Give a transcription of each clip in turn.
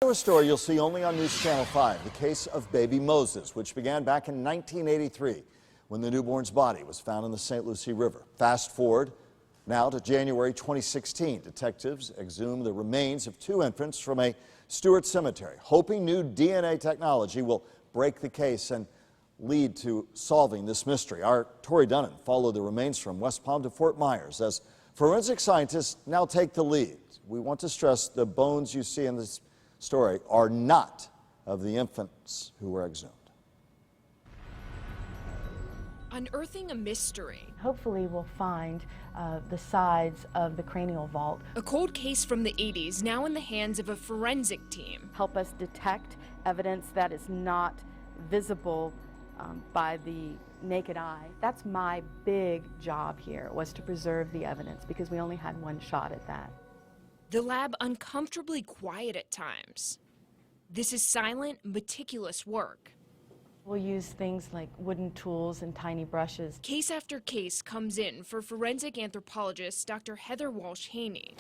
A story you'll see only on News Channel 5, the case of baby Moses, which began back in 1983 when the newborn's body was found in the St. Lucie River. Fast forward now to January 2016. Detectives exhumed the remains of two infants from a Stewart cemetery, hoping new DNA technology will break the case and lead to solving this mystery. Our Tory Dunnan followed the remains from West Palm to Fort Myers as forensic scientists now take the lead. We want to stress the bones you see in this story are not of the infants who were exhumed. Unearthing a mystery. Hopefully we'll find the sides of the cranial vault. A cold case from the 80s now in the hands of a forensic team. Help us detect evidence that is not visible by the naked eye. That's my big job here, was to preserve the evidence, because we only had one shot at that. The lab uncomfortably quiet at times. This is silent, meticulous work. We'll use things like wooden tools and tiny brushes. Case after case comes in for forensic anthropologist Dr. Heather Walsh-Haney.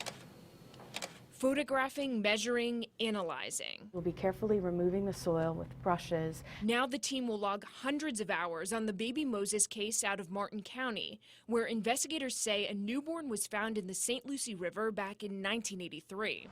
Photographing, measuring, analyzing. We'll be carefully removing the soil with brushes. Now the team will log hundreds of hours on the baby Moses case out of Martin County, where investigators say a newborn was found in the St. Lucie River back in 1983.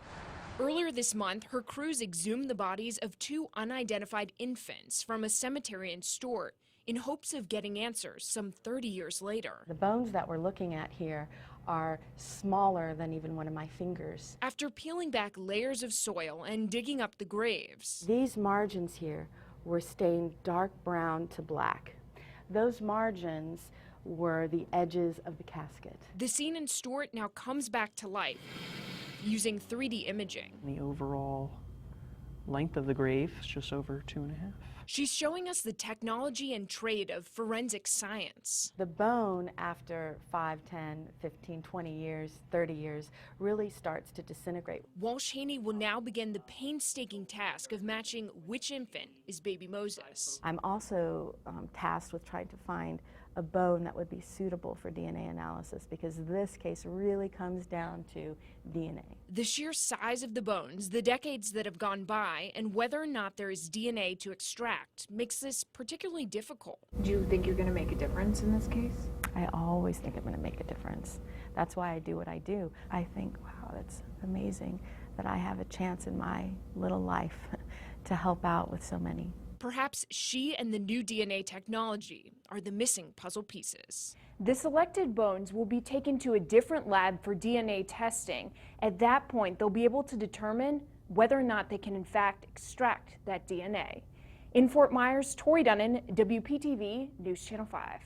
Earlier this month, her crews exhumed the bodies of two unidentified infants from a cemetery in Stewart in hopes of getting answers some 30 years later. The bones that we're looking at here are smaller than even one of my fingers. After peeling back layers of soil and digging up the graves, these margins here were stained dark brown to black. Those margins were the edges of the casket. The scene in Stewart now comes back to life using 3D imaging. The overall length of the grave is just over 2.5. She's showing us the technology and trade of forensic science. The bone, after 5, 10, 15, 20 years, 30 years, really starts to disintegrate. Walsh-Haney will now begin the painstaking task of matching which infant is baby Moses. I'm also tasked with trying to find a bone that would be suitable for DNA analysis, because this case really comes down to DNA. The sheer size of the bones, the decades that have gone by, and whether or not there is DNA to extract makes this particularly difficult. Do you think you're going to make a difference in this case? I always think I'm going to make a difference. That's why I do what I do. I think, wow, that's amazing that I have a chance in my little life to help out with so many. Perhaps she and the new DNA technology are the missing puzzle pieces. The selected bones will be taken to a different lab for DNA testing. At that point, they'll be able to determine whether or not they can in fact extract that DNA. In Fort Myers, Tory Dunnan, WPTV News Channel 5.